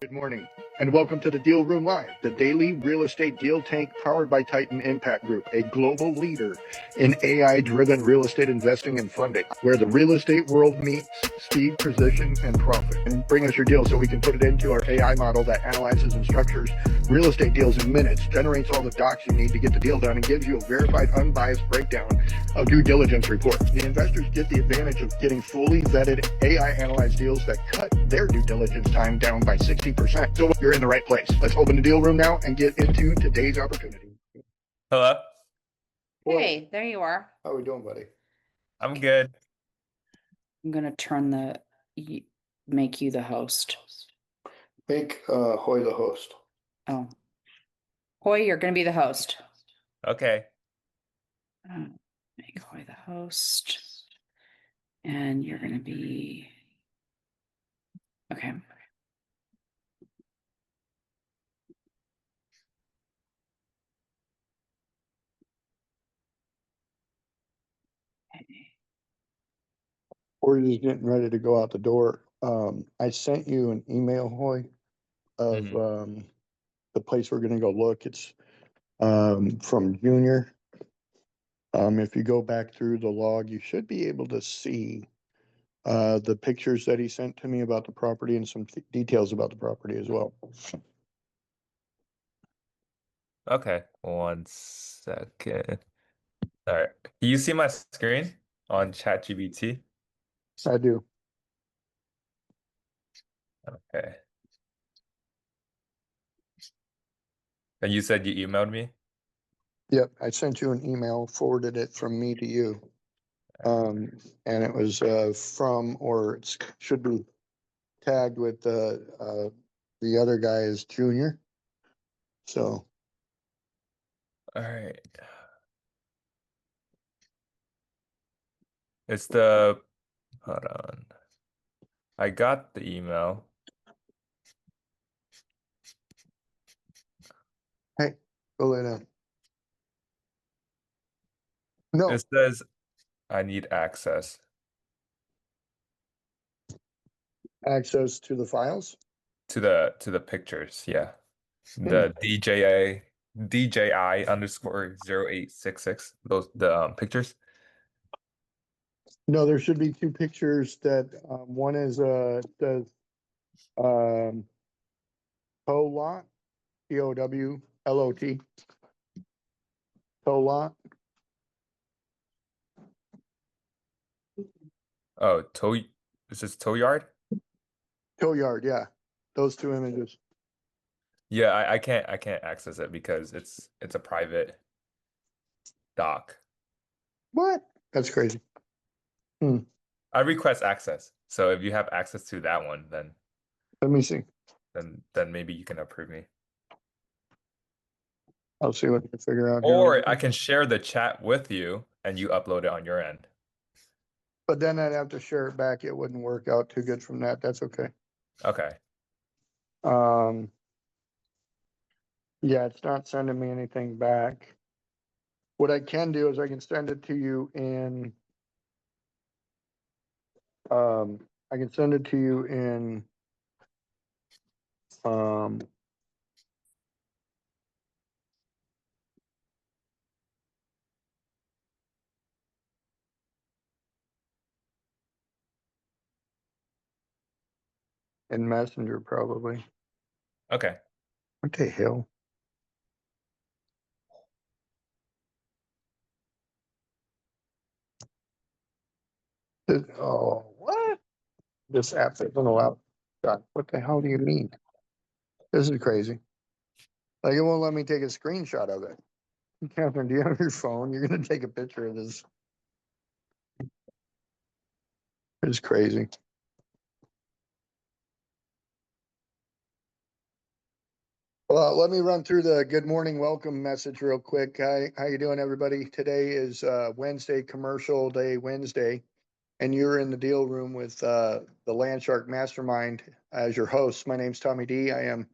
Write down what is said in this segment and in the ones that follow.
Good morning, and welcome to the Deal Room Live, the daily real estate deal tank powered by Titan Impact Group, a global leader in AI-driven real estate investing and funding, where the real estate world meets speed, precision, and profit. And bring us your deal so we can put it into our AI model that analyzes and structures real estate deals in minutes, generates all the docs you need to get the deal done, and gives you a verified, unbiased breakdown of due diligence reports. The investors get the advantage of getting fully vetted AI-analyzed deals that cut their due diligence time down by 60%. So you're in the right place. Let's open the deal room now and get into today's opportunity. Hello. Hey, there you are. How are we doing, buddy? I'm good. I'm gonna turn make you the host. Make Hoy the host. Oh. Hoy, you're gonna be the host. Okay. Make Hoy the host. And you're gonna be okay. We're just getting ready to go out the door. I sent you an email, Hoy, of the place we're gonna go look. It's from Junior. If you go back through the log, you should be able to see the pictures that he sent to me about the property and some details about the property as well. Okay. 1 second. All right. Can you see my screen on ChatGPT? I do. Okay. And you said you emailed me? Yep, I sent you an email, forwarded it from me to you. And it was from, or it should be tagged with the other guy is Junior. So All right. It's the, hold on. I got the email. hey, go lay down. No, It says I need access access to the files. to the pictures. Yeah. The DJI underscore 0866. Those the pictures. No, there should be two pictures that one is the tow lot, TOWLOT, tow lot. Oh, this is tow yard? Tow yard, yeah. Those two images. Yeah, I can't access it because it's a private doc. What? That's crazy. I request access. So if you have access to that one, then Let me see. then maybe you can approve me. I'll see what I can figure out here. Or I can share the chat with you and you upload it on your end. But then I'd have to share it back. It wouldn't work out too good from that. That's okay. Okay. Yeah, it's not sending me anything back. What I can do is I can send it to you in, I can send it to you in, in Messenger probably. Okay. What the hell? Oh, what? This app doesn't allow. God, what the hell do you mean? This is crazy. Like, it won't let me take a screenshot of it. Catherine, do you have your phone? You're gonna take a picture of this. It's crazy. Well, let me run through the good morning welcome message real quick. Hi, how you doing, everybody? Today is Wednesday, Commercial Day Wednesday, and you're in the deal room with the Land Shark Mastermind as your host. My name's Tommy D. I am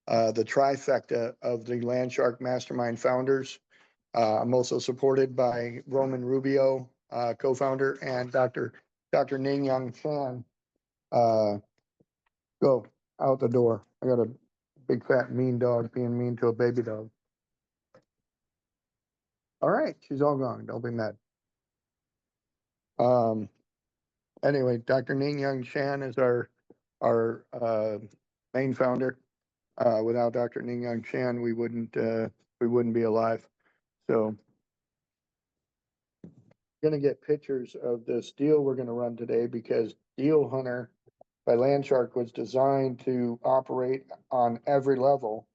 the trifecta of the Land Shark Mastermind founders. I'm also supported by Roman Rubio, co-founder, and Dr. Ning Yang Chan. Go out the door. I got a big fat mean dog being mean to a baby dog. All right, she's all gone. Don't be mad. Anyway, Dr. Ning Young Chan is our main founder. Without Dr. Ning Young Chan, we wouldn't be alive. So gonna get pictures of this deal we're gonna run today because Deal Hunter by Land Shark was designed to operate on every level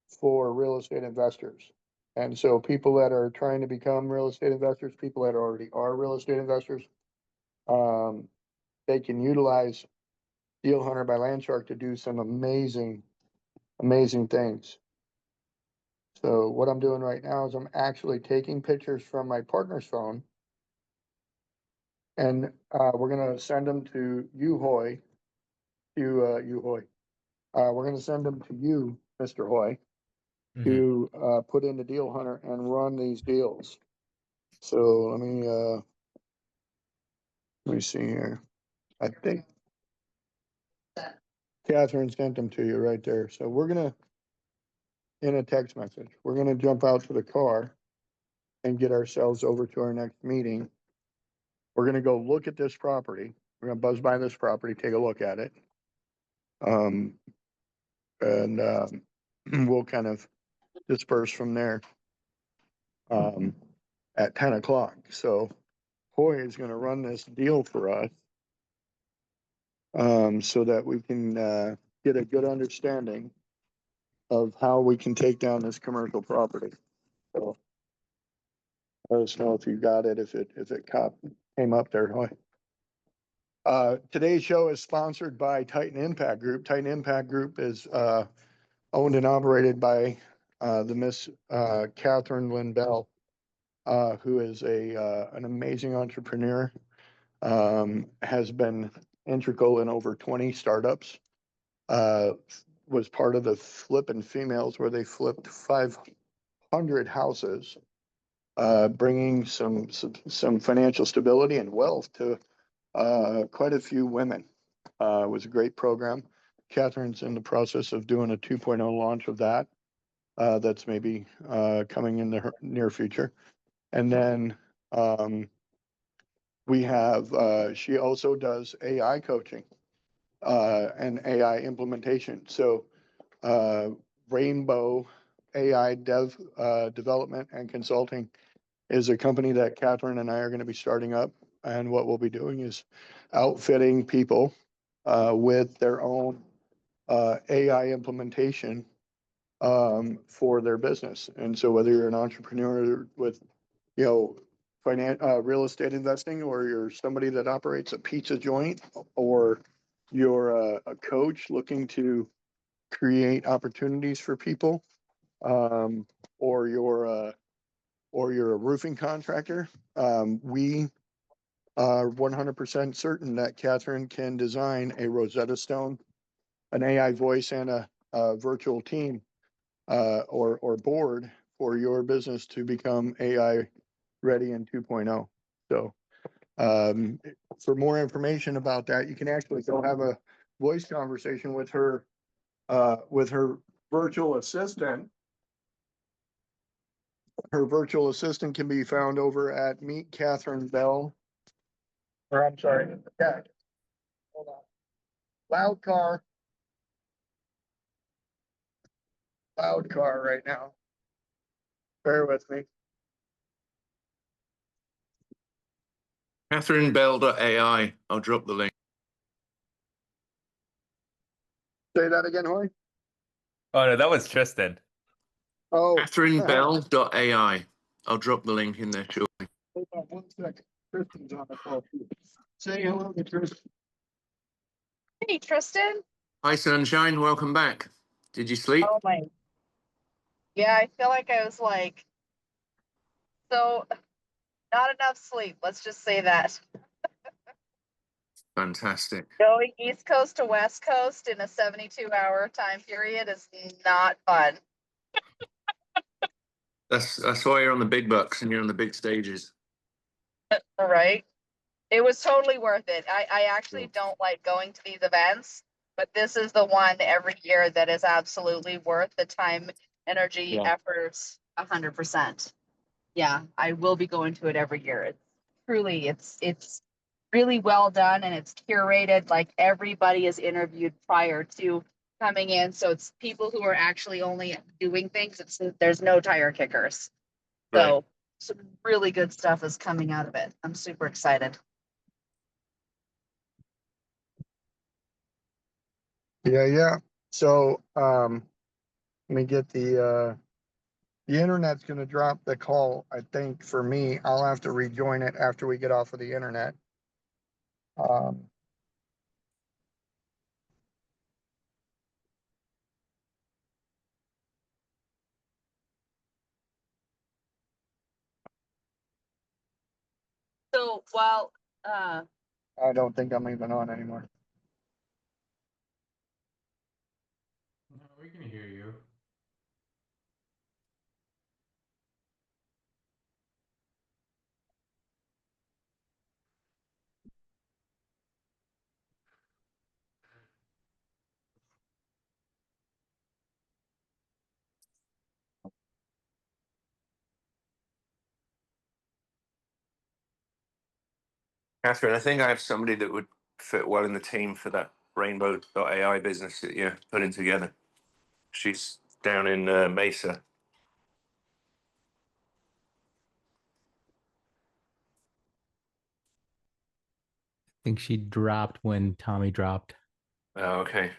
for real estate investors. And so people that are trying to become real estate investors, people that already are real estate investors, they can utilize Deal Hunter by Land Shark to do some amazing things. So what I'm doing right now is I'm actually taking pictures from my partner's phone, and we're gonna send them to you, Hoy. You, Hoy. We're gonna send them to you, Mr. Hoy, to put into Deal Hunter and run these deals. So let me see here. I think Catherine sent them to you right there. So we're gonna, in a text message, we're gonna jump out to the car and get ourselves over to our next meeting. We're gonna go look at this property. We're gonna buzz by this property, take a look at it. And we'll kind of disperse from there at 10 o'clock. So Hoy is gonna run this deal for us so that we can get a good understanding of how we can take down this commercial property. So let us know if you got it, if it came up there, Hoy. Today's show is sponsored by Titan Impact Group. Titan Impact Group is owned and operated by the Miss Catherine Lynn Bell, who is an amazing entrepreneur, has been integral in over 20 startups, was part of the Flippin' Females where they flipped 500 houses, bringing some financial stability and wealth to quite a few women. It was a great program. Catherine's in the process of doing a 2.0 launch of that. That's maybe coming in the near future. And then we have, she also does AI coaching and AI implementation. So Rainbow AI Development and Consulting is a company that Catherine and I are going to be starting up. And what we'll be doing is outfitting people with their own AI implementation for their business. And so whether you're an entrepreneur with, real estate investing, or you're somebody that operates a pizza joint, or you're a coach looking to create opportunities for people, or you're a roofing contractor, we are 100% certain that Catherine can design a Rosetta Stone, an AI voice, and a virtual team or board for your business to become AI ready in 2.0. So for more information about that, you can actually go have a voice conversation with her virtual assistant. Her virtual assistant can be found over at Meet Catherine Bell. Or I'm sorry, yeah. Hold on. Loud car right now. Bear with me. CatherineBell.ai. I'll drop the link. Say that again, Hoy. Oh no, that was Tristan. Oh, CatherineBell.ai. I'll drop the link in there shortly. hold on 1 second. Tristan's on the call. Say hello to Tristan. Hey, Tristan. Hi, Sunshine. Welcome back. Did you sleep? Oh my. Yeah, I feel like I was so not enough sleep. Let's just say that. Fantastic. Going East Coast to West Coast in a 72-hour time period is not fun. That's why you're on the big bucks and you're on the big stages. All right. It was totally worth it. I actually don't like going to these events but this is the one every year that is absolutely worth the time, energy, Yeah. efforts, 100%. Yeah, I will be going to it every year. It's truly, it's really well done and it's curated. Like everybody is interviewed prior to coming in, so it's people who are actually only doing things. There's no tire kickers. So some really good stuff is coming out of it. I'm super excited. Yeah. So, let me get the internet's going to drop the call. I think for me, I'll have to rejoin it after we get off of the internet. So while I don't think I'm even on anymore. No, we can hear you. Catherine, I think I have somebody that would fit well in the team for that Rainbow.ai business that you're putting together. She's down in Mesa. I think she dropped when Tommy dropped. Oh, okay.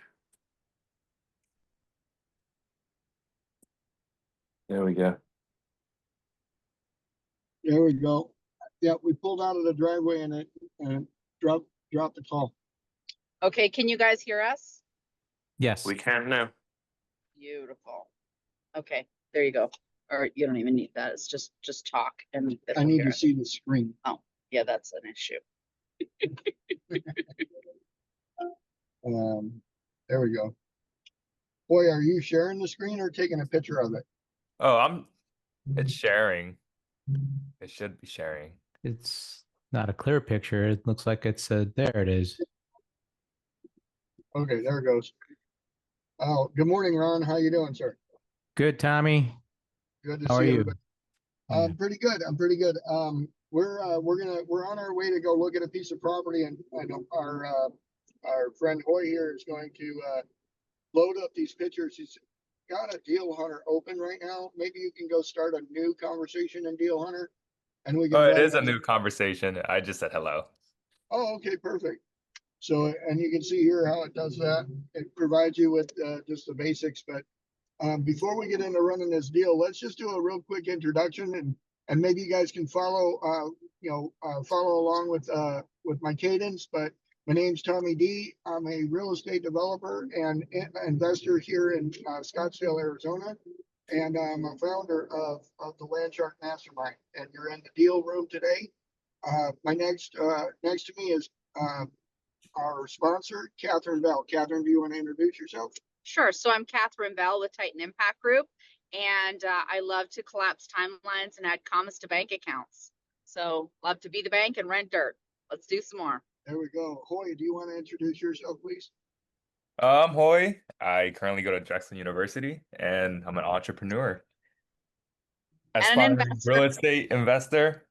There we go. There we go. Yeah, we pulled out of the driveway and it dropped the call. Okay, can you guys hear us? Yes. We can now. Beautiful. Okay, there you go. Or you don't even need that. It's just talk and I need to see the screen. Yeah, that's an issue. There we go. Boy, are you sharing the screen or taking a picture of it? Oh, it's sharing. It should be sharing. It's not a clear picture. It looks like it's there it is. Okay, there it goes. Oh, good morning, Ron. How you doing, sir? Good, Tommy. Good to How see are you? everybody. Yeah. I'm pretty good. We're on our way to go look at a piece of property, and I know our friend Hoy here is going to load up these pictures. He's got a Deal Hunter open right now. Maybe you can go start a new conversation in Deal Hunter, and we can. Oh, it run is a that. new conversation. I just said hello. Oh, okay, perfect. So, and you can see here how it does that. It provides you with just the basics, but before we get into running this deal, let's just do a real quick introduction and maybe you guys can follow follow along with my cadence. But my name's Tommy D. I'm a real estate developer and investor here in Scottsdale, Arizona. And I'm a founder of the Land Shark Mastermind. And you're in the deal room today. My next to me is our sponsor, Catherine Bell. Catherine, do you want to introduce yourself? Sure. So I'm Catherine Bell with Titan Impact Group, and I love to collapse timelines and add commas to bank accounts. So love to be the bank and rent dirt. Let's do some more. There we go. Hoy, do you want to introduce yourself, please? I'm Hoy. I currently go to Drexel University, and I'm an entrepreneur. And an Aspiring investor. real estate investor.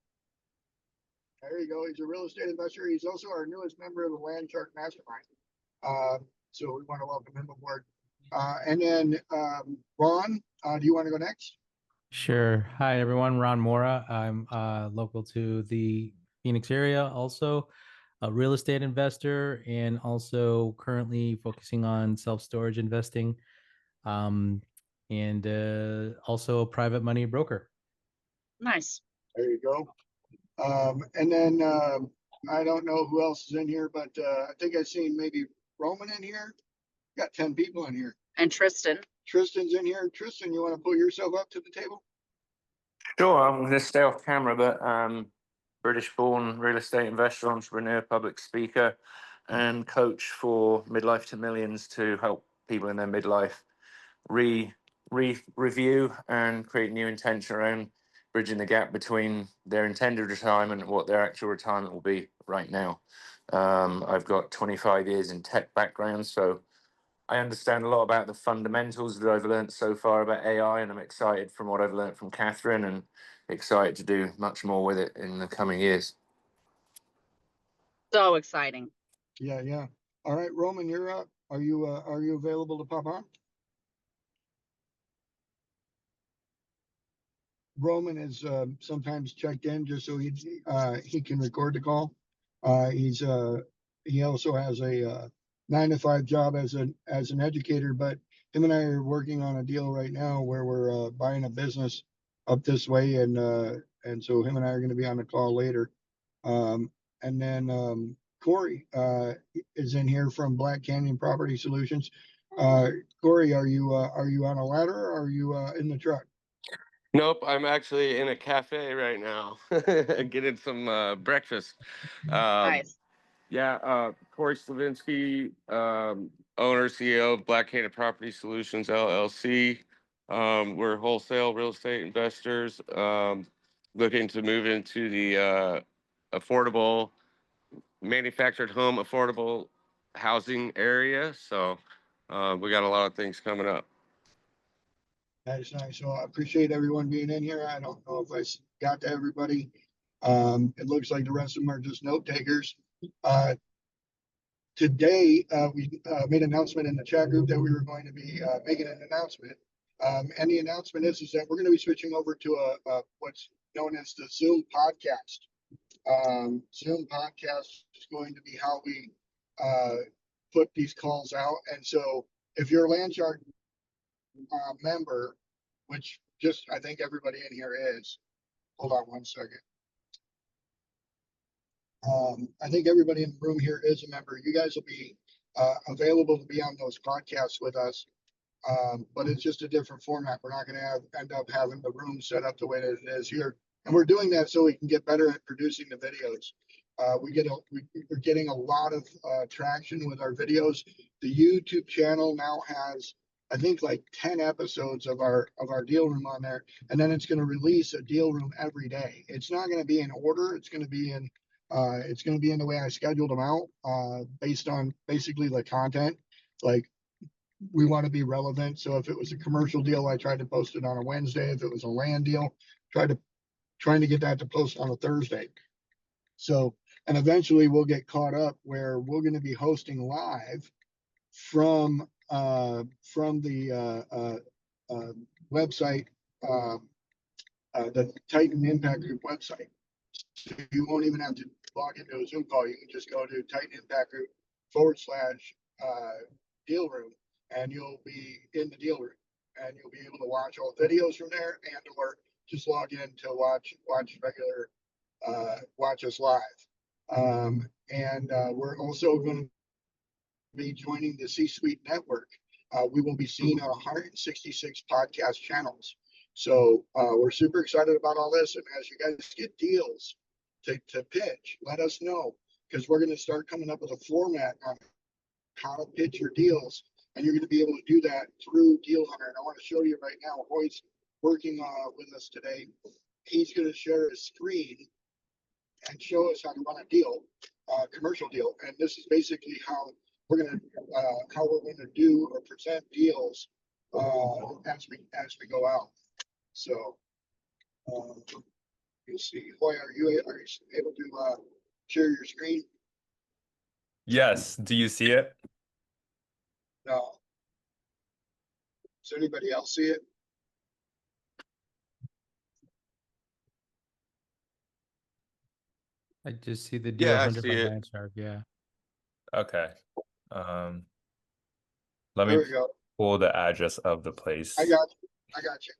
There you go. He's a real estate investor. He's also our newest member of the Land Shark Mastermind. So we want to welcome him aboard. And then Ron, do you want to go next? Sure. Hi, everyone. Ron Mora. I'm local to the Phoenix area, also a real estate investor, and also currently focusing on self-storage investing, and also a private money broker. Nice. There you go. And then I don't know who else is in here, but I think I've seen maybe Roman in here. Got 10 people in here. And Tristan. Tristan's in here. Tristan, you want to pull yourself up to the table? Sure, I'm going to stay off camera, but British-born real estate investor, entrepreneur, public speaker, and coach for Midlife to Millions to help people in their midlife review and create new intention around bridging the gap between their intended retirement and what their actual retirement will be right now. I've got 25 years in tech background, so I understand a lot about the fundamentals that I've learned so far about AI, and I'm excited from what I've learned from Catherine, and excited to do much more with it in the coming years. So exciting. Yeah, yeah. All right, Roman, you're up. Are you available to pop on? Roman is sometimes checked in just so he can record the call. He also has a 9 to 5 job as an educator, but him and I are working on a deal right now where we're buying a business up this way, and so him and I are going to be on the call later. And then Corey is in here from Black Canyon Property Solutions. Corey, are you on a ladder or are you in the truck? Nope, I'm actually in a cafe right now, getting some breakfast. Nice. Yeah, Corey Slavinsky, owner, CEO of Black Canyon Property Solutions, LLC. We're wholesale real estate investors looking to move into the affordable manufactured home, affordable housing area. So we got a lot of things coming up. Nice, nice. So I appreciate everyone being in here. I don't know if I got to everybody. It looks like the rest of them are just note takers. Today, we made an announcement in the chat group that we were going to be making an announcement. And the announcement is that we're going to be switching over to what's known as the Zoom podcast. Zoom podcast is going to be how we put these calls out. And so if you're a Land Shark member, which just I think everybody in here is. Hold on one second. I think everybody in the room here is a member. You guys will be available to be on those podcasts with us, but it's just a different format. We're not going to end up having the room set up the way that it is here, and we're doing that so we can get better at producing the videos. We're getting a lot of traction with our videos. The YouTube channel now has, I think, like 10 episodes of our deal room on there, and then it's going to release a deal room every day. It's not going to be in order. It's going to be in the way I scheduled them out, based on basically the content. Like, we want to be relevant. So if it was a commercial deal, I tried to post it on a Wednesday. If it was a land deal, trying to get that to post on a Thursday. So, and eventually we'll get caught up where we're going to be hosting live from the website, the Titan Impact Group website. So you won't even have to log into a Zoom call. You can just go to Titan Impact Group / deal room, and you'll be in the deal room, and you'll be able to watch all videos from there, and or just log in to watch regular watch us live. And we're also going to be joining the C-Suite network. We will be seen on 166 podcast channels. So we're super excited about all this. And as you guys get deals to pitch, let us know, because we're going to start coming up with a format on how to pitch your deals. And you're going to be able to do that through Deal Hunter. And I want to show you right now. Roy's working with us today. He's going to share his screen and show us how to run a deal, commercial deal. And this is basically how we're going to do or present deals as we go out. So you see, Hoy, are you able to share your screen? Yes. Do you see it? No. Does anybody else see it? I just see the deal Yeah, I hunter see by it. Land Shark. Yeah. Okay. Let There me we go. pull the address of the place. I got you.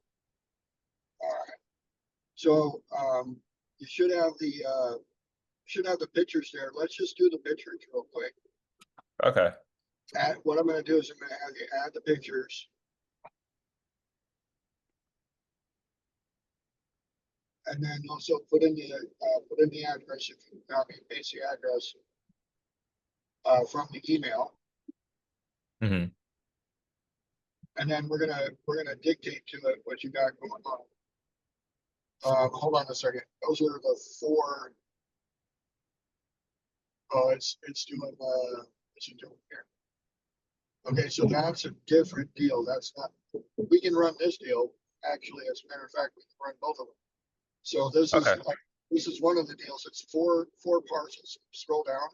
All right. So you should have the pictures there. Let's just do the pictures real quick. Okay. What I'm going to do is I'm going to have you add the pictures. And then also put in the address, if you copy and paste the address from the email. Mm-hmm. And then we're gonna dictate to it what you got going on. Hold on a second. Those are the 4. Oh, it's doing here. Okay, so that's a different deal. That's not, we can run this deal. Actually, as a matter of fact, we can run both of them. So this is Okay. like, this is one of the deals. It's four parcels. Scroll down.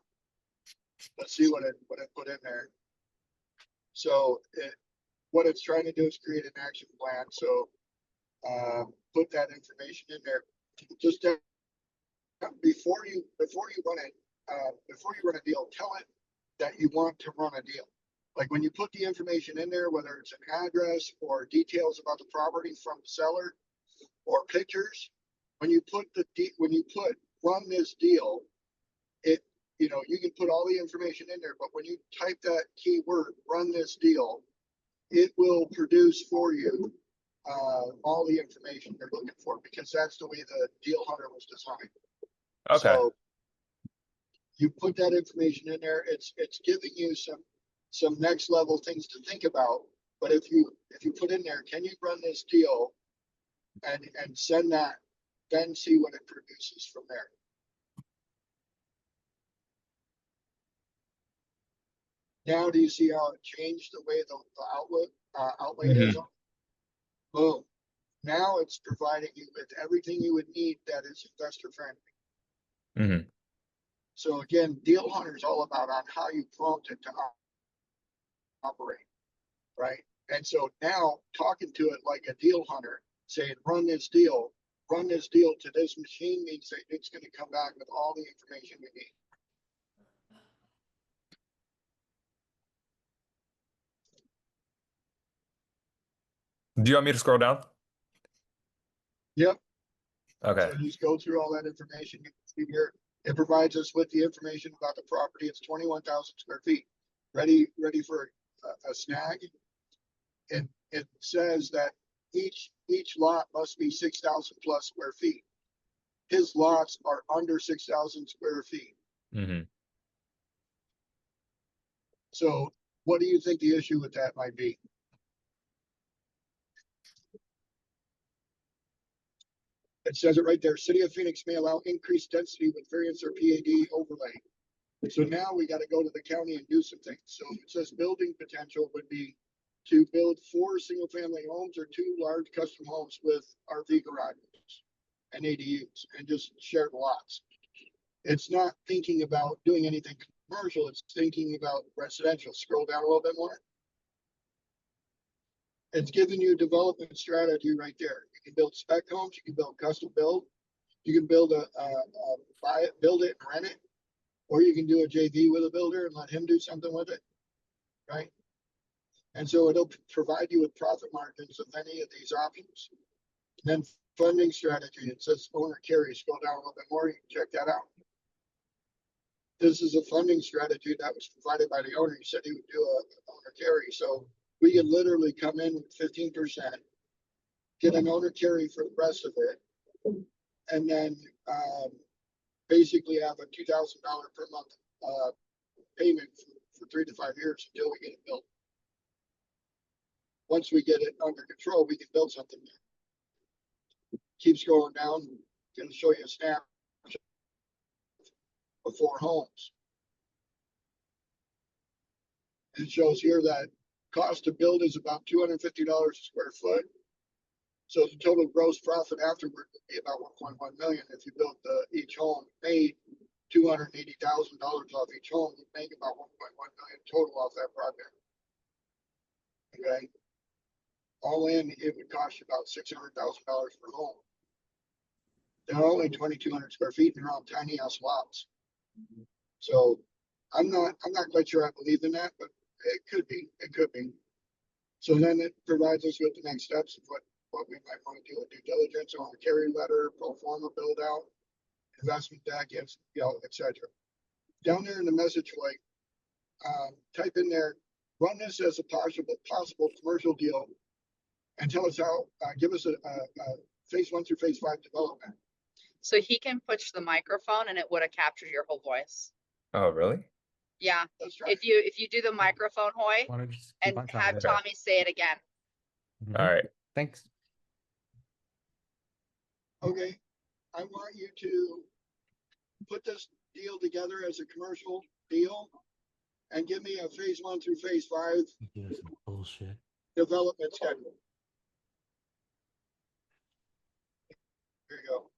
Let's see what it put in there. So what it's trying to do is create an action plan. So put that information in there. Just before you run it, before you run a deal, tell it that you want to run a deal. Like when you put the information in there, whether it's an address or details about the property from the seller or pictures, when you put run this deal, you can put all the information in there, but when you type that keyword, run this deal, it will produce for you all the information you're looking for, because that's the way the deal hunter was designed. Okay. So you put that information in there, it's giving you some next level things to think about. But if you put in there, can you run this deal and send that, then see what it produces from there. Now, do you see how it changed the way the outlay is? Boom. Now it's providing you with everything you would need that is investor friendly. So again, Deal Hunter is all about on how you prompt it to operate, right? And so now talking to it like a deal hunter, saying run this deal to this machine, means that it's going to come back with all the information we need. Do you want me to scroll down? Yep. Okay. So just go through all that information. You can see here, it provides us with the information about the property. It's 21,000 square feet, ready for a snag. And it says that each lot must be 6,000 plus square feet. His lots are under 6,000 square feet. So what do you think the issue with that might be? It says it right there. City of Phoenix may allow increased density with variance or PAD overlay. So now we got to go to the county and do some things. So it says building potential would be to build 4 single family homes or 2 large custom homes with RV garages and ADUs and just shared lots. It's not thinking about doing anything commercial. It's thinking about residential. Scroll down a little bit more. It's giving you a development strategy right there. You can build spec homes. You can build custom build. You can build buy it, build it, and rent it, or you can do a JV with a builder and let him do something with it, right? And so it'll provide you with profit margins of any of these options. And then funding strategy. It says owner carry. Scroll down a little bit more. You can check that out. This is a funding strategy that was provided by the owner. He said he would do a owner carry. So we could literally come in with 15%, get an owner carry for the rest of it, and then basically have a $2,000 per month payment for 3 to 5 years until we get it built. Once we get it under control, we can build something there. Keeps going down. Going to show you a snap of 4 homes. It shows here that cost to build is about $250 a square foot. So the total gross profit afterward would be about 1.1 million. If you built each home, made $280,000 off each home, you'd make about 1.1 million total off that project. Okay. All in, it would cost you about $600,000 per home. They're only 2,200 square feet, and they're all tiny house lots. So I'm not quite sure I believe in that, but it could be. It could be. So then it provides us with the next steps of what we might want to do with due diligence on the carry letter, pro forma build out, investment deck, etc. Down there in the message link, type in there, run this as a possible commercial deal, and tell us how. Give us a phase 1 through phase 5 development. So he can push the microphone and it would have captured your whole voice. Oh, really? Yeah. That's right. If you do the microphone, Hoy, Want to just keep and on talking. have Okay. Tommy say it again. All right. Thanks. Okay, I want you to put this deal together as a commercial deal and give me a phase 1 through phase 5 Some bullshit. development schedule. There you go.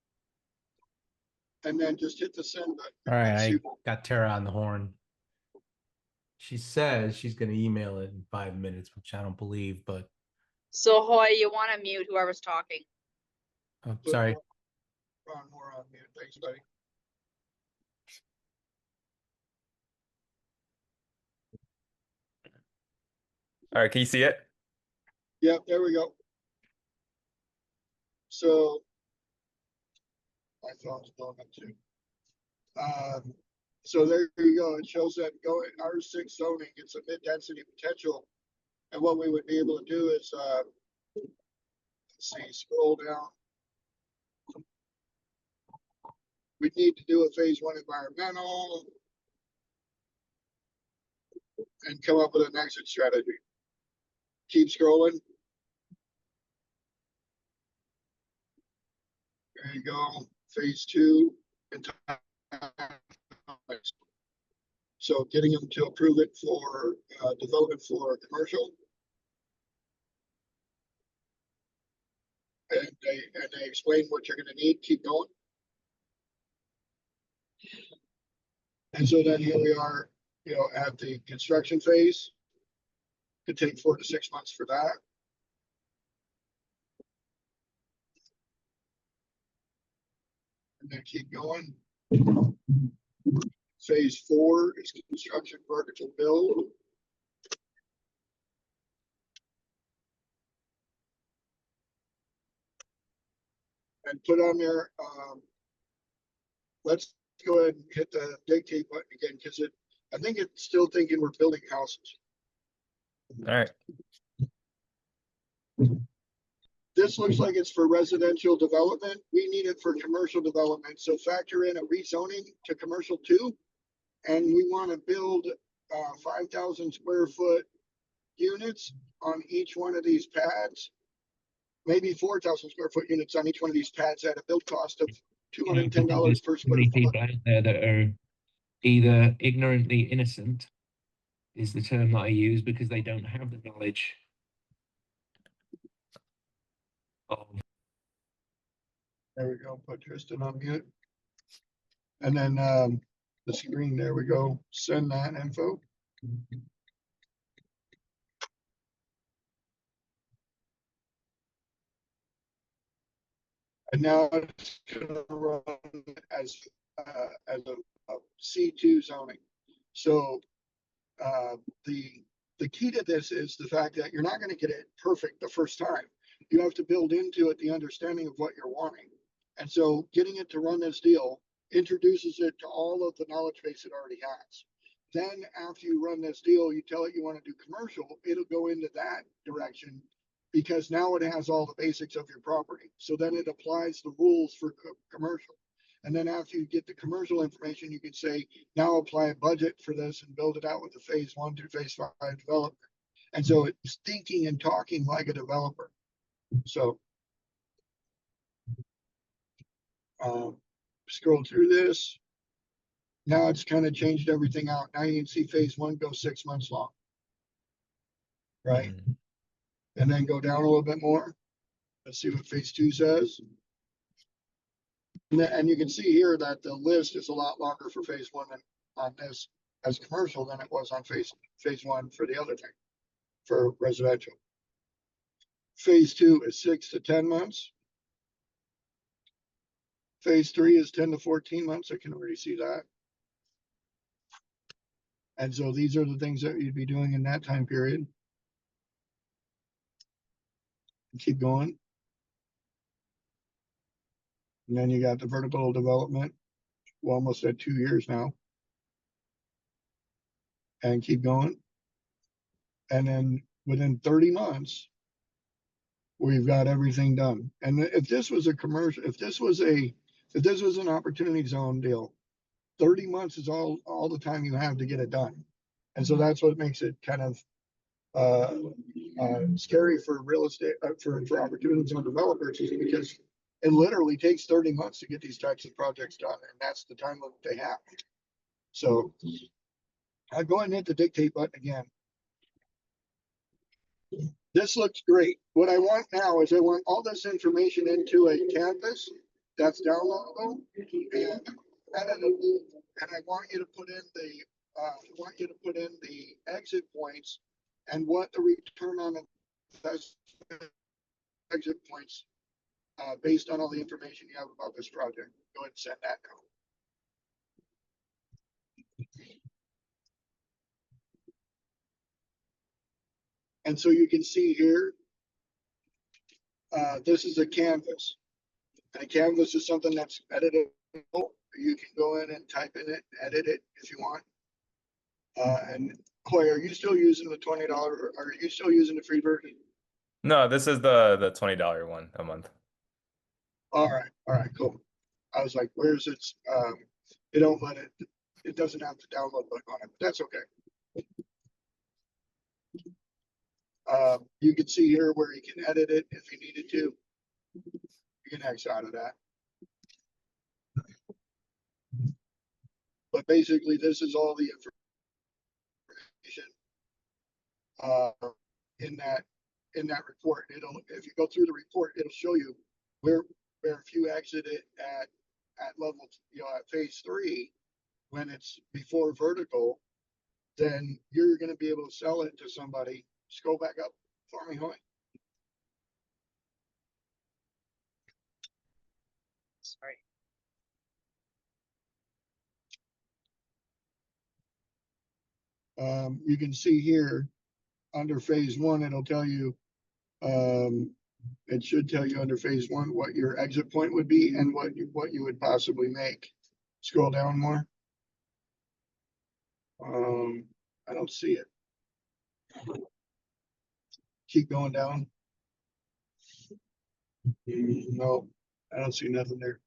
And then just hit the send button. All right, and I see- got Tara on the horn. She says she's going to email it in 5 minutes, which I don't believe, but So Hoy, you want to mute whoever's talking. oh, sorry. Ron, more on mute. Thanks, buddy. All right, can you see it? Yep, there we go. So my phone's blowing up too. So there you go. It shows that going R6 zoning, it's a mid-density potential. And what we would be able to do is, let's see, scroll down. We need to do a phase 1 environmental and come up with an exit strategy. Keep scrolling. There you go. Phase 2. So getting them to approve it for development for commercial. And they explain what you're going to need. Keep going. And so then here we are, at the construction phase. Could take 4 to 6 months for that. And then keep going. Phase 4 is construction vertical build. And put on there, let's go ahead and hit the dictate button again, because I think it's still thinking we're building houses. All right. This looks like it's for residential development. We need it for commercial development. So factor in a rezoning to commercial 2. And we want to build 5,000 square foot units on each one of these pads. Maybe 4,000 square foot units on each one of these pads at a build cost of $210 per square many foot. people out there that are either ignorantly innocent is the term that I use, because they don't have the knowledge of. There we go. Put Tristan on mute. And then the screen, there we go. Send that info. And now it's going to run as a C2 zoning. So the key to this is the fact that you're not going to get it perfect the first time. You have to build into it the understanding of what you're wanting. And so getting it to run this deal introduces it to all of the knowledge base it already has. Then after you run this deal, you tell it you want to do commercial, it'll go into that direction, because now it has all the basics of your property. So then it applies the rules for commercial. And then after you get the commercial information, you can say, now apply a budget for this and build it out with the phase 1 through phase 5 development. And so it's thinking and talking like a developer. So scroll through this. Now it's kind of changed everything out. Now you can see phase 1 goes 6 months long. Right? And then go down a little bit more. Let's see what phase 2 says. And you can see here that the list is a lot longer for phase 1 on this as commercial than it was on phase 1 for the other thing, for residential. Phase 2 is 6 to 10 months. Phase 3 is 10 to 14 months. I can already see that. And so these are the things that you'd be doing in that time period. Keep going. And then you got the vertical development. We're almost at 2 years now. And keep going. And then within 30 months, we've got everything done. And if this was a commercial, if this was an opportunity zone deal, 30 months is all the time you have to get it done. And so that's what makes it kind of scary for real estate, for opportunity zone developers, is because it literally takes 30 months to get these types of projects done. And that's the time limit they have. So I'll go ahead and hit the dictate button again. This looks great. What I want now is I want all this information into a canvas that's downloadable and editable. And I want you to put in the exit points and what the return on investment exit points based on all the information you have about this project. Go ahead and send that now. And so you can see here, this is a canvas. And a canvas is something that's editable. You can go in and type in it, edit it if you want. And Hoy, are you still using the $20 or are you still using the free version? No, this is the $20 one a month. All right, cool. I was like, where's its they don't let it doesn't have the download button on it, but that's okay. You can see here where you can edit it if you needed to. You can X out of that. But basically, this is all the information in that report. If you go through the report, it'll show you where if you exit it at level, at phase 3, when it's before vertical, then you're going to be able to sell it to somebody. Just go back up for me, Hoy. Sorry. You can see here under phase 1, it'll tell you, it should tell you under phase 1 what your exit point would be and what you would possibly make. Scroll down more. I don't see it. Keep going down. No, I don't see nothing there.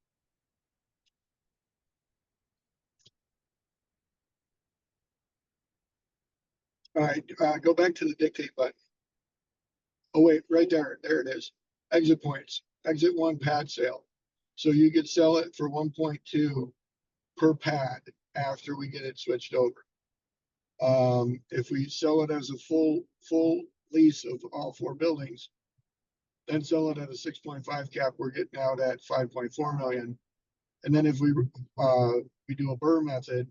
All right, go back to the dictate button. Oh wait, right there. There it is. Exit points. Exit 1 pad sale. So you could sell it for 1.2 per pad after we get it switched over. If we sell it as a full lease of all 4 buildings, then sell it at a 6.5 cap, we're getting out at 5.4 million. And then if we do a BRRRR method,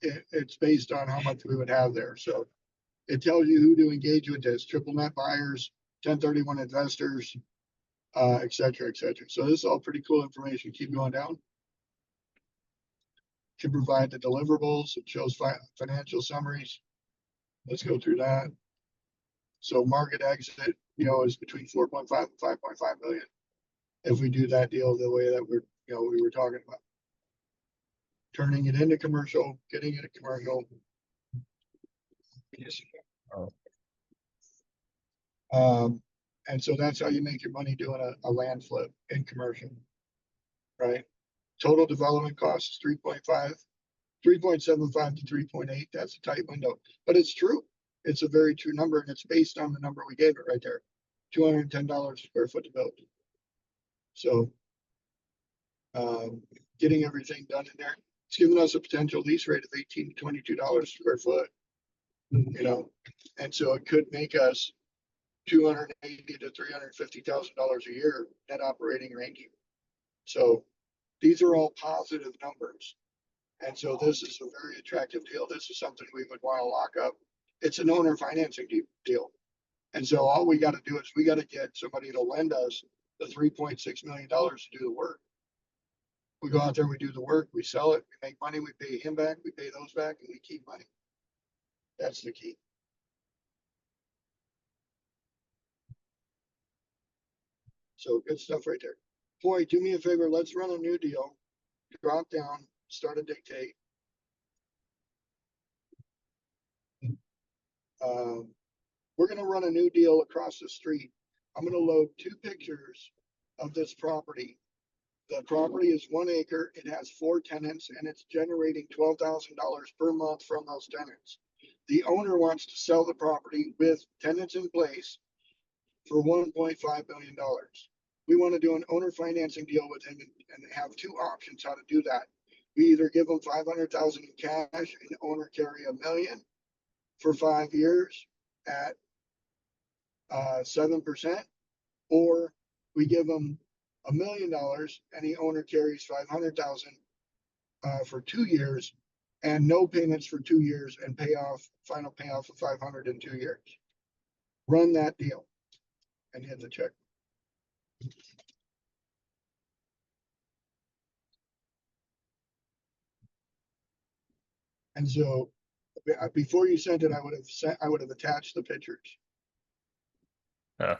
it's based on how much we would have there. So it tells you who to engage with this: triple net buyers, 1031 investors, et cetera, et cetera. So this is all pretty cool information. Keep going down. Can provide the deliverables. It shows financial summaries. Let's go through that. So market exit, is between 4.5 and 5.5 million. If we do that deal the way that we were talking about. Turning it into commercial, getting it a commercial. And so that's how you make your money doing a land flip in commercial, right? Total development costs 3.75 to 3.8. That's a tight window, but it's true. It's a very true number, and it's based on the number we gave it right there, $210 a square foot to build. So getting everything done in there, it's giving us a potential lease rate of $18 to $22 a square foot, and so it could make us $280,000 to $350,000 a year net operating range. So these are all positive numbers. And so this is a very attractive deal. This is something we would want to lock up. It's an owner financing deal. And so all we got to do is we got to get somebody to lend us the $3.6 million to do the work. We go out there, we do the work, we sell it, we make money, we pay him back, we pay those back, and we keep money. That's the key. So good stuff right there. Boy, do me a favor, let's run a new deal. Drop down, start a dictate. We're going to run a new deal across the street. I'm going to load 2 pictures of this property. The property is 1 acre. It has 4 tenants, and it's generating $12,000 per month from those tenants. The owner wants to sell the property with tenants in place for $1.5 million. We want to do an owner financing deal with him and have 2 options how to do that. We either give them 500,000 in cash and owner carry $1 million for 5 years at 7%, or we give them $1 million and the owner carries 500,000 for 2 years and no payments for 2 years and final payoff of 500 in 2 years. Run that deal and hit the check. And so before you sent it, I would have attached the pictures. Huh.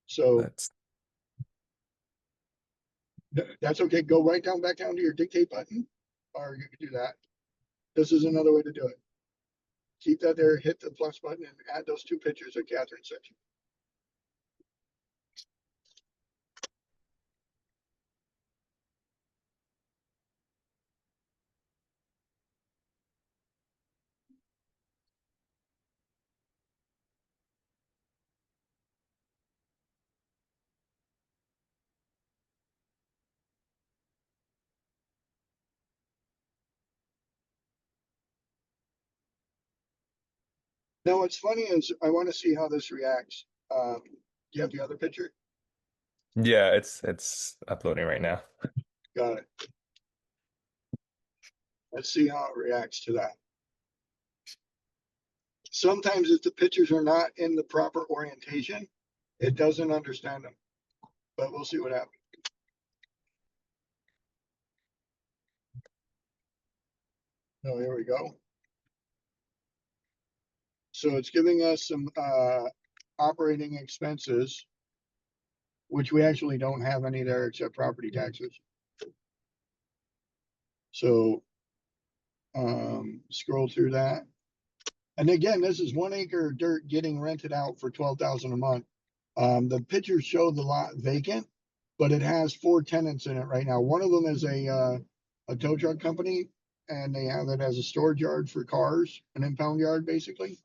So That's that's okay. Go right down back down to your dictate button, or you can do that. This is another way to do it. Keep that there, hit the plus button, and add those 2 pictures that Catherine sent you. Now, what's funny is I want to see how this reacts. Do you have the other picture? yeah, it's uploading right now. Got it. Let's see how it reacts to that. Sometimes if the pictures are not in the proper orientation, it doesn't understand them, but we'll see what happens. Oh, here we go. So it's giving us some operating expenses, which we actually don't have any there except property taxes. So scroll through that. And again, this is 1 acre of dirt getting rented out for 12,000 a month. The pictures show the lot vacant, but it has 4 tenants in it right now. One of them is a tow truck company, and they have it as a storage yard for cars, an impound yard basically.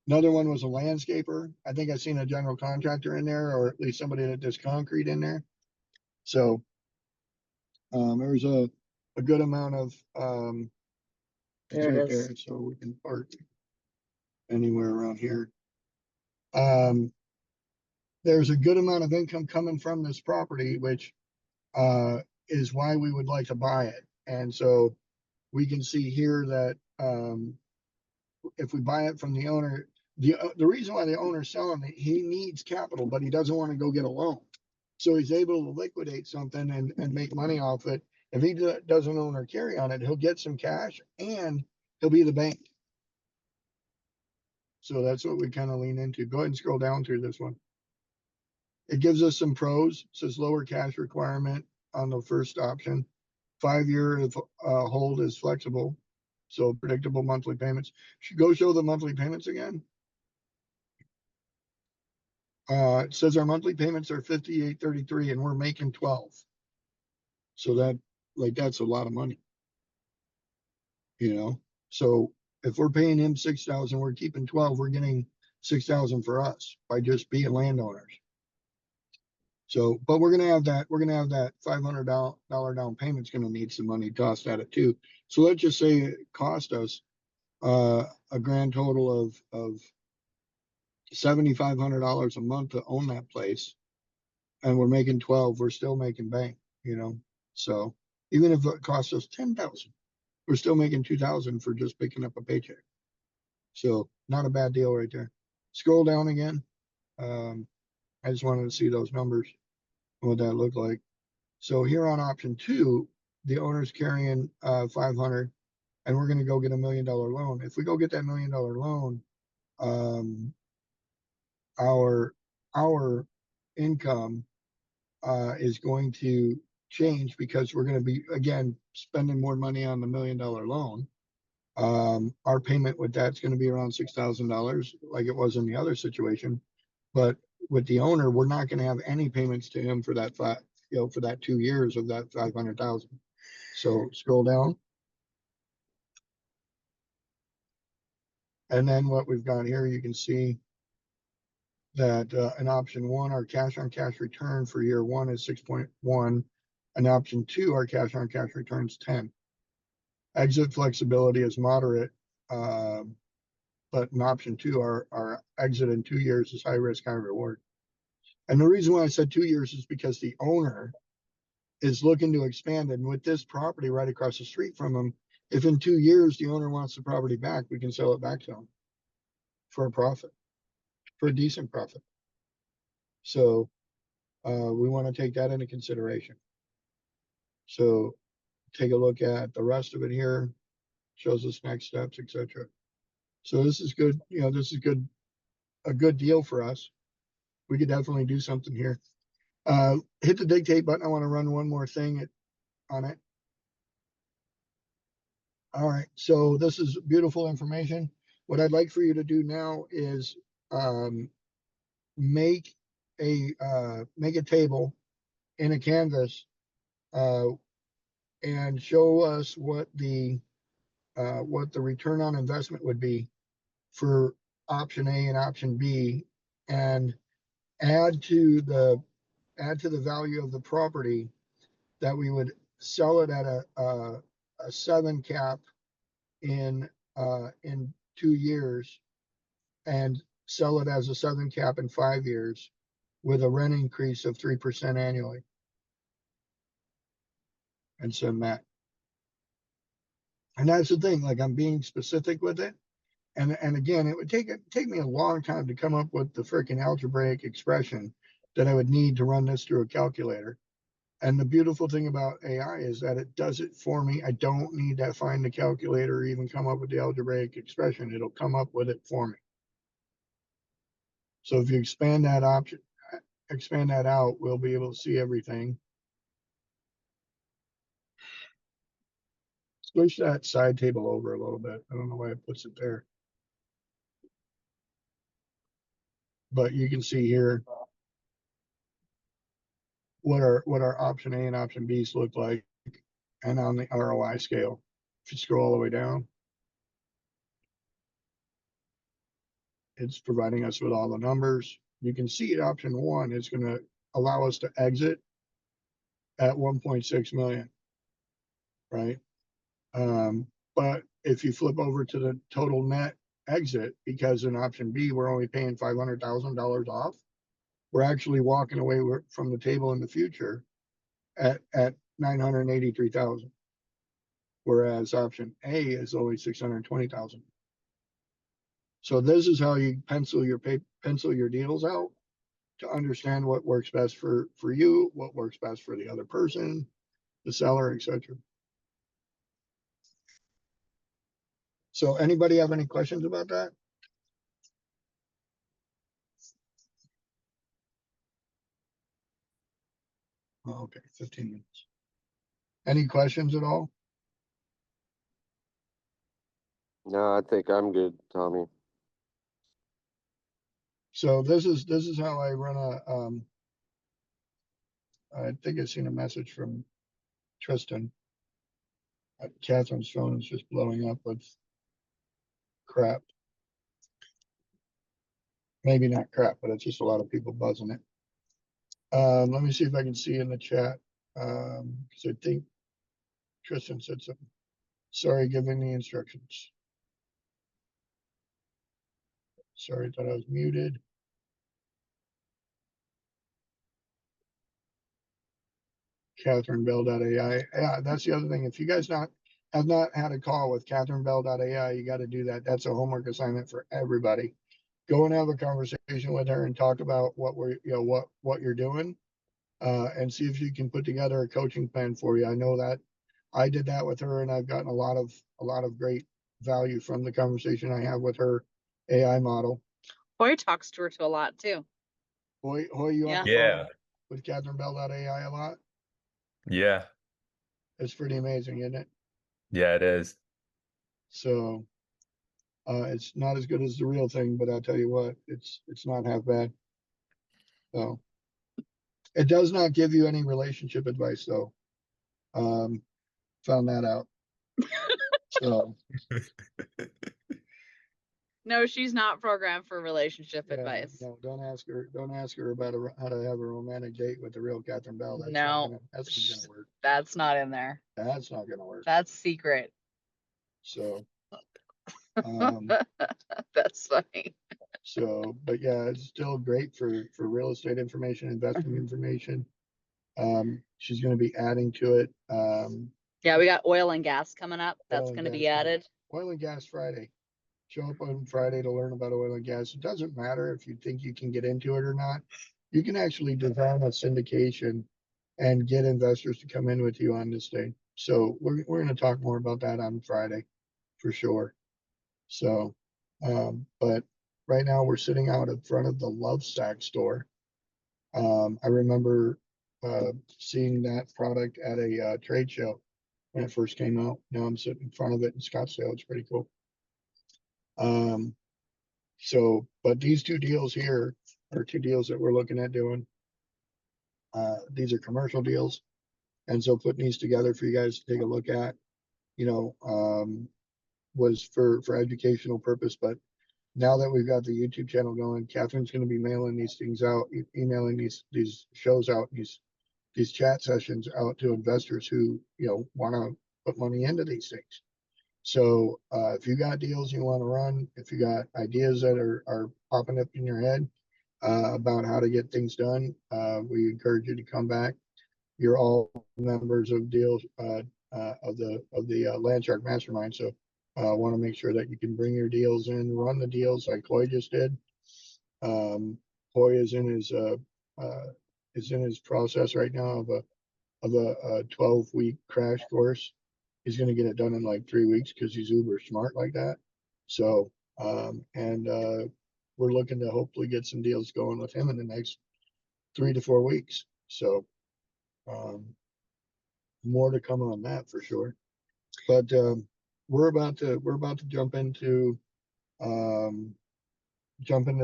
Another one was a landscaper. I think I've seen a general contractor in there, or at least somebody that does concrete in there. So there was a good amount of it's There it right is. there, so we can park anywhere around here. There's a good amount of income coming from this property, which is why we would like to buy it. And so we can see here that if we buy it from the owner, the reason why the owner's selling it, he needs capital, but he doesn't want to go get a loan. So he's able to liquidate something and make money off it. If he doesn't own or carry on it, he'll get some cash and he'll be the bank. So that's what we kind of lean into. Go ahead and scroll down through this one. It gives us some pros. It says lower cash requirement on the first option. 5-year hold is flexible. So predictable monthly payments. Should go show the monthly payments again. It says our monthly payments are $58.33 and we're making 12. So that's a lot of money. You know, so if we're paying him 6,000, we're keeping 12, we're getting 6,000 for us by just being landowners. So, but we're gonna have that $500 down payment's gonna need some money tossed at it too. So let's just say it cost us a grand total of $7,500 a month to own that place, and we're making 12, we're still making bank, you know. So even if it costs us 10,000, we're still making 2,000 for just picking up a paycheck. So not a bad deal right there. Scroll down again. I just wanted to see those numbers, what that looked like. So here on option 2, the owner's carrying 500, and we're going to go get $1 million loan. If we go get that $1 million loan, our income is going to change because we're going to be again spending more money on the $1 million loan. Our payment with that's going to be around $6,000, like it was in the other situation. But with the owner, we're not going to have any payments to him for that for that 2 years of that 500,000. So scroll down. And then what we've got here, you can see that in option 1, our cash on cash return for year 1 is 6.1. And option 2, our cash on cash return is 10. Exit flexibility is moderate, but in option 2, our exit in 2 years is high risk, high reward. And the reason why I said 2 years is because the owner is looking to expand. And with this property right across the street from him, if in 2 years the owner wants the property back, we can sell it back to him for a profit, for a decent profit. So we want to take that into consideration. So take a look at the rest of it here, shows us next steps, etc. So this is good. You know, this is good, a good deal for us. We could definitely do something here. Hit the dictate button. I want to run one more thing on it. All right. So this is beautiful information. What I'd like for you to do now is make a table in a canvas and show us what the return on investment would be for option A and option B, and add to the value of the property that we would sell it at a 7 cap in 2 years, and sell it as a 7 cap in 5 years with a rent increase of 3% annually, and send that. And that's the thing, like, I'm being specific with it. And again, it would take me a long time to come up with the freaking algebraic expression that I would need to run this through a calculator. And the beautiful thing about AI is that it does it for me. I don't need to find the calculator or even come up with the algebraic expression. It'll come up with it for me. So if you expand that out, we'll be able to see everything. Switch that side table over a little bit. I don't know why it puts it there. But you can see here what our option A and option B's look like, and on the ROI scale. If you scroll all the way down, it's providing us with all the numbers. You can see option 1 is going to allow us to exit at 1.6 million, right? But if you flip over to the total net exit, because in option B we're only paying $500,000 off, we're actually walking away from the table in the future at 983,000, whereas option A is only 620,000. So this is how you pencil your deals out to understand what works best for you, what works best for the other person, the seller, etc. So anybody have any questions about that? Oh, okay, 15 minutes. Any questions at all? No, I think I'm good, Tommy. So this is how I run I think I've seen a message from Tristan. Catherine's phone is just blowing up with crap. Maybe not crap, but it's just a lot of people buzzing it. Let me see if I can see in the chat, because I think Tristan said something. Sorry, giving the instructions. Sorry, thought I was muted. CatherineBell.ai. Yeah, that's the other thing. If you guys have not had a call with CatherineBell.ai, you got to do that. That's a homework assignment for everybody. Go and have a conversation with her and talk about what you're doing, and see if you can put together a coaching plan for you. I know that I did that with her, and I've gotten a lot of great value from the conversation I have with her AI model. Hoy talks to her a lot too. Hoy, you on the Yeah. phone with CatherineBell.ai a lot? Yeah. It's pretty amazing, isn't it? Yeah, it is. So it's not as good as the real thing, but I'll tell you what, it's not half bad. So it does not give you any relationship advice though. Found that out. So No, she's not programmed for relationship Yeah, advice. no, don't ask her. Don't ask her about how to have a romantic date with the real Catherine Bell. That's No, that's not gonna work. that's not in there. That's not gonna work. That's secret. So, um, That's funny. so, but yeah, it's still great for real estate information, investment information. She's going to be adding to it. Yeah, we got oil and gas coming up. That's Oil and going to be gas, yeah. added. Oil and Gas Friday. Show up on Friday to learn about oil and gas. It doesn't matter if you think you can get into it or not. You can actually design a syndication and get investors to come in with you on this thing. So we're going to talk more about that on Friday for sure. So, but right now we're sitting out in front of the Lovesac store. I remember seeing that product at a trade show when it first came out. Now I'm sitting in front of it in Scottsdale. It's pretty cool. So, but these two deals here are two deals that we're looking at doing. These are commercial deals. And so putting these together for you guys to take a look at, you know, was for educational purpose. But now that we've got the YouTube channel going, Catherine's going to be mailing these things out, emailing these shows out, these chat sessions out to investors who, you know, want to put money into these things. So if you got deals you want to run, if you got ideas that are popping up in your head about how to get things done, we encourage you to come back. You're all members of deals of the Land Shark Mastermind. So want to make sure that you can bring your deals in, run the deals like Hoy just did. Hoy is in his process right now of a 12-week crash course. He's going to get it done in like 3 weeks because he's uber smart like that. So we're looking to hopefully get some deals going with him in the next 3 to 4 weeks. So more to come on that for sure. But we're about to jump into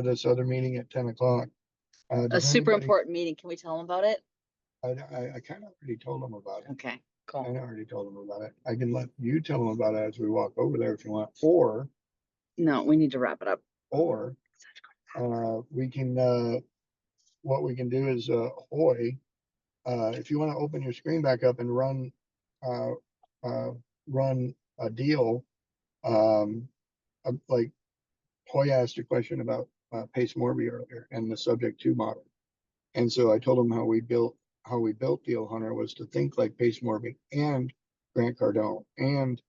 this other meeting at 10 o'clock. A super important meeting. Can we tell them about it? I kind of already told them about it. Okay, cool. I already told them about it. I can let you tell them about it as we walk over there if you want, or No, we need to wrap it up. or we can what we can do is Hoy, if you want to open your screen back up and run a deal, like Hoy asked a question about Pace Morby earlier and the subject to model. And so I told him how we built Deal Hunter was to think like Pace Morby and Grant Cardone and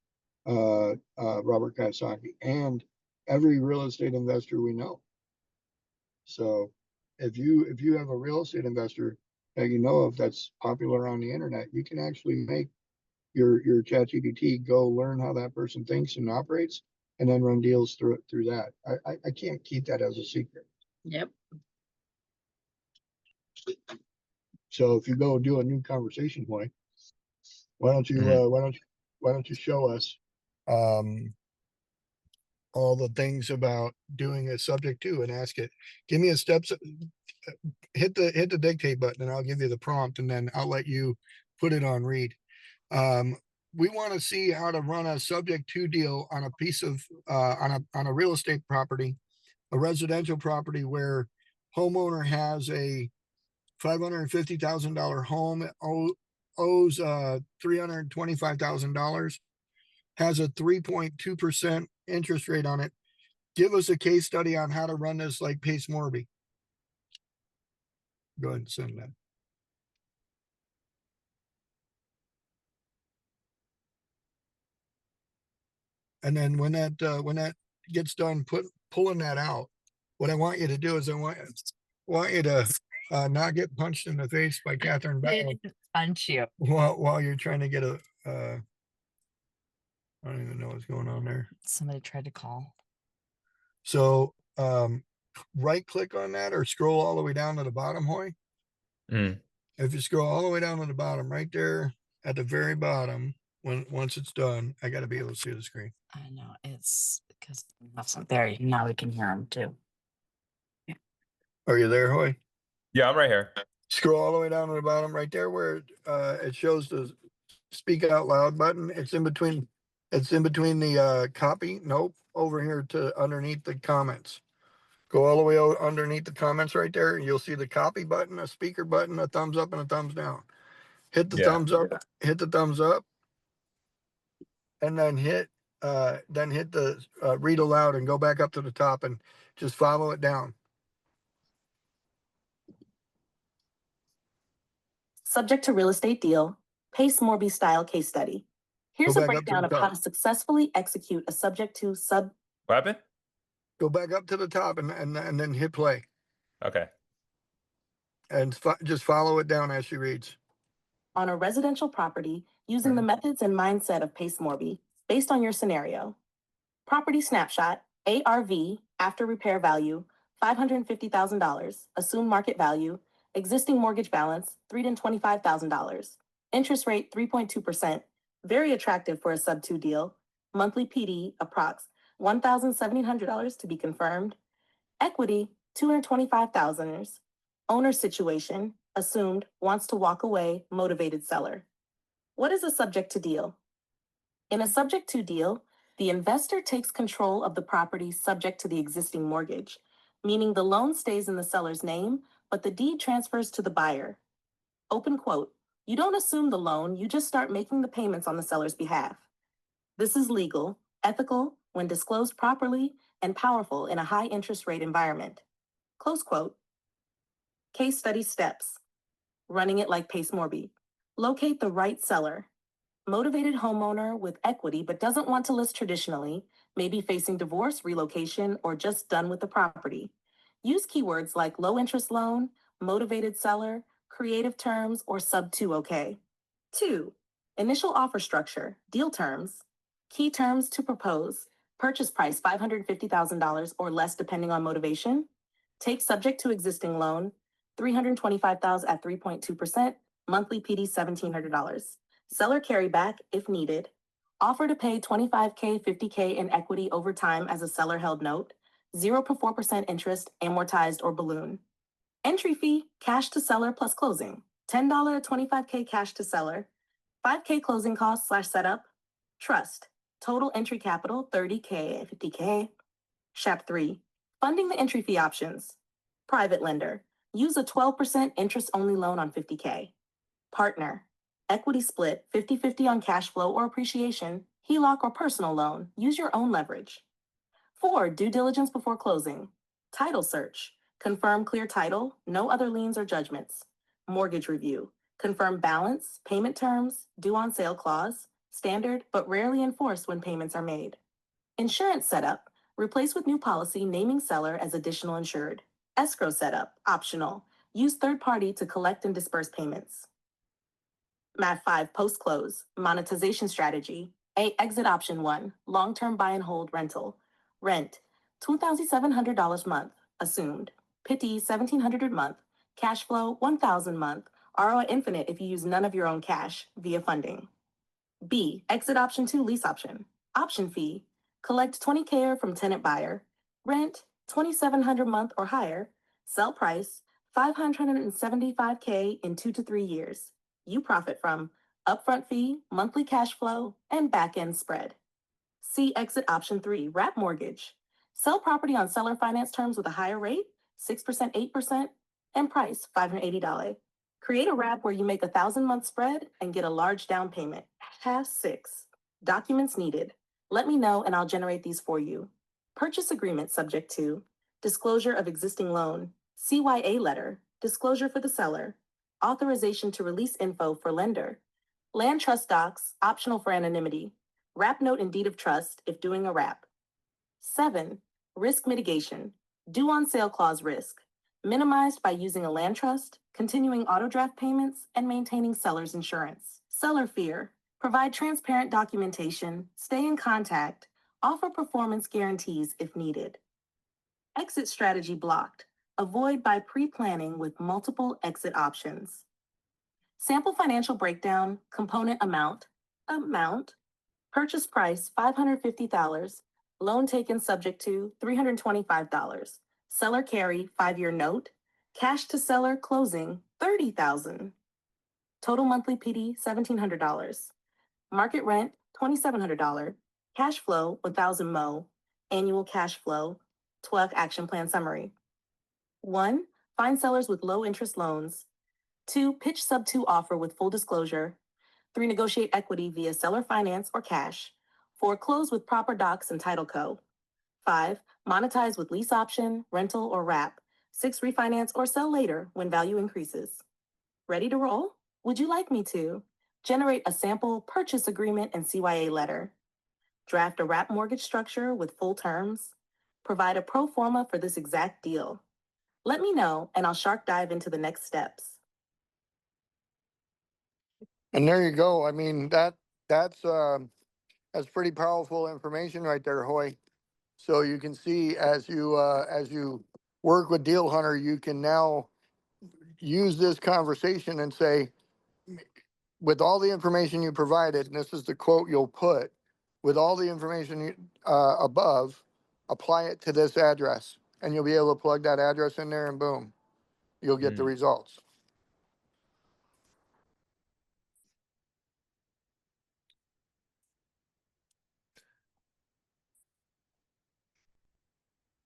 Robert Kiyosaki and every real estate investor we know. So if you have a real estate investor that you know of that's popular on the internet, you can actually make your ChatGPT go learn how that person thinks and operates, and then run deals through that. I can't keep that as a secret. Yep. So if you go do a new conversation point, why don't you show us all the things about doing a subject to and ask it, give me a steps, hit the dictate button and I'll give you the prompt and then I'll let you put it on read. We want to see how to run a subject to deal on a piece of on a real estate property, a residential property where homeowner has a $550,000 home, owes $325,000, has a 3.2% interest rate on it. Give us a case study on how to run this like Pace Morby. Go ahead and send that. And then when that gets done, pulling that out, what I want you to do is I want you to not get punched in the face by Catherine Bell Punch you. while you're trying to get a I don't even know what's going on there. Somebody tried to call. So right click on that or scroll all the way down to the bottom, Hoy. If you scroll all the way down to the bottom, right there at the very bottom, once it's done, I got to be able to see the screen. I know it's because that's not there. Now we can hear him too. Are you there, Hoy? Yeah, I'm right here. Scroll all the way down to the bottom, right there where it shows the speak out loud button. It's in between It's in between the copy. Nope. Over here to underneath the comments. Go all the way underneath the comments right there, and you'll see the copy button, a speaker button, a thumbs up, and a thumbs down. Hit the Yeah. thumbs up, hit the thumbs up, and then hit the read aloud and go back up to the top and just follow it down. Subject to real estate deal, Pace Morby style case study. Here's Go a back up to breakdown the of how top. to successfully execute a subject to sub What happened? Go back up to the top and then hit play Okay. and just follow it down as she reads. on a residential property using the methods and mindset of Pace Morby based on your scenario. Property snapshot, ARV, after repair value, $550,000, assumed market value, existing mortgage balance, $325,000, interest rate 3.2%, very attractive for a sub-2 deal, monthly PD, approx. $1,700 to be confirmed, equity, $225,000, owner situation, assumed, wants to walk away, motivated seller. What is a subject to deal? In a subject to deal, the investor takes control of the property subject to the existing mortgage, meaning the loan stays in the seller's name, but the deed transfers to the buyer. Open quote, you don't assume the loan, you just start making the payments on the seller's behalf. This is legal, ethical, when disclosed properly, and powerful in a high interest rate environment. Close quote. Case study steps. Running it like Pace Morby. Locate the right seller. Motivated homeowner with equity but doesn't want to list traditionally, maybe facing divorce, relocation, or just done with the property. Use keywords like low interest loan, motivated seller, creative terms, or sub-2 okay. 2. Initial offer structure, deal terms. Key terms to propose. Purchase price $550,000 or less depending on motivation. Take subject to existing loan, $325,000 at 3.2%, monthly PD $1,700. Seller carryback if needed. Offer to pay $25K, $50K in equity over time as a seller held note. 0% interest, amortized or balloon. Entry fee, cash to seller plus closing. $10 $25K cash to seller. $5K closing costs / setup. Trust. Total entry capital $30K, $50K. Chap 3. Funding the entry fee options. Private lender. Use a 12% interest only loan on $50K. Partner. Equity split 50-50 on cash flow or appreciation, HELOC or personal loan. Use your own leverage. 4. Due diligence before closing. Title search. Confirm clear title, no other liens or judgments. Mortgage review. Confirm balance, payment terms, due on sale clause, standard but rarely enforced when payments are made. Insurance setup. Replace with new policy naming seller as additional insured. Escrow setup, optional. Use third party to collect and disperse payments. Mat 5 post-close, monetization strategy. A exit option 1, long-term buy and hold rental. Rent, $2,700 month, assumed. Pity, $1,700 month. Cash flow, $1,000 month. ROI infinite if you use none of your own cash via funding. B, exit option 2, lease option. Option fee, collect $20K from tenant buyer. Rent, $2,700 month or higher. Sell price, $575K in 2 to 3 years. You profit from upfront fee, monthly cash flow, and back-end spread. See exit option 3, wrap mortgage. Sell property on seller finance terms with a higher rate, 6%, 8%, and price $580. Create a wrap where you make $1,000 month spread and get a large down payment. Have 6. Documents needed. Let me know and I'll generate these for you. Purchase agreement subject to disclosure of existing loan, CYA letter, disclosure for the seller, authorization to release info for lender, land trust docs, optional for anonymity, wrap note and deed of trust if doing a wrap. 7. Risk mitigation, due on sale clause risk, minimized by using a land trust, continuing auto draft payments, and maintaining seller's insurance. Seller fear, provide transparent documentation, stay in contact, offer performance guarantees if needed. Exit strategy blocked, avoid by pre-planning with multiple exit options. Sample financial breakdown, component amount, purchase price $550, loan taken subject to $325, seller carry 5-year note, cash to seller closing $30,000, total monthly PD $1,700, market rent $2,700. Cash flow, 1,000 mo. Annual cash flow, 12 action plan summary. 1. Find sellers with low interest loans. 2. Pitch sub 2 offer with full disclosure. 3. Negotiate equity via seller finance or cash. 4. Close with proper docs and title co. 5. Monetize with lease option, rental, or wrap. 6. Refinance or sell later when value increases. Ready to roll? Would you like me to? Generate a sample purchase agreement and CYA letter. Draft a wrap mortgage structure with full terms. Provide a pro forma for this exact deal. Let me know, and I'll shark dive into the next steps. And there you go. I mean, that's pretty powerful information right there, Hoy. So you can see as you work with Deal Hunter, you can now use this conversation and say, with all the information you provided, and this is the quote you'll put, with all the information above, apply it to this address, and you'll be able to plug that address in there, and boom, you'll get the results.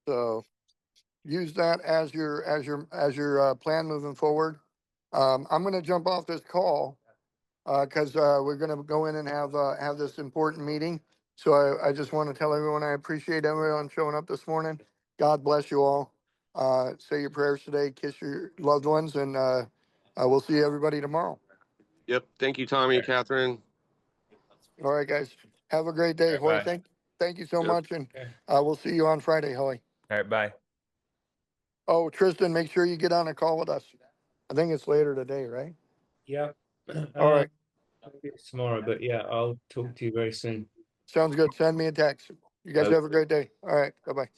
So use that as your plan moving forward. I'm going to jump off this call because we're going to go in and have this important meeting. So I just want to tell everyone I appreciate everyone showing up this morning. God bless you all. Say your prayers today, kiss your loved ones, and we'll see everybody tomorrow. Yep. Thank you, Tommy and Catherine. All right, guys. Have a great day, Hoy. Bye. Thank you so Yep. much, and we'll see you on Friday, Hoy. All right, bye. Oh, Tristan, make sure you get on a call with us. I think it's later today, right? Yeah. All right. Maybe it's tomorrow, but yeah, I'll talk to you very soon. Sounds good. Send me a text. You guys have a great day. All right. Bye-bye.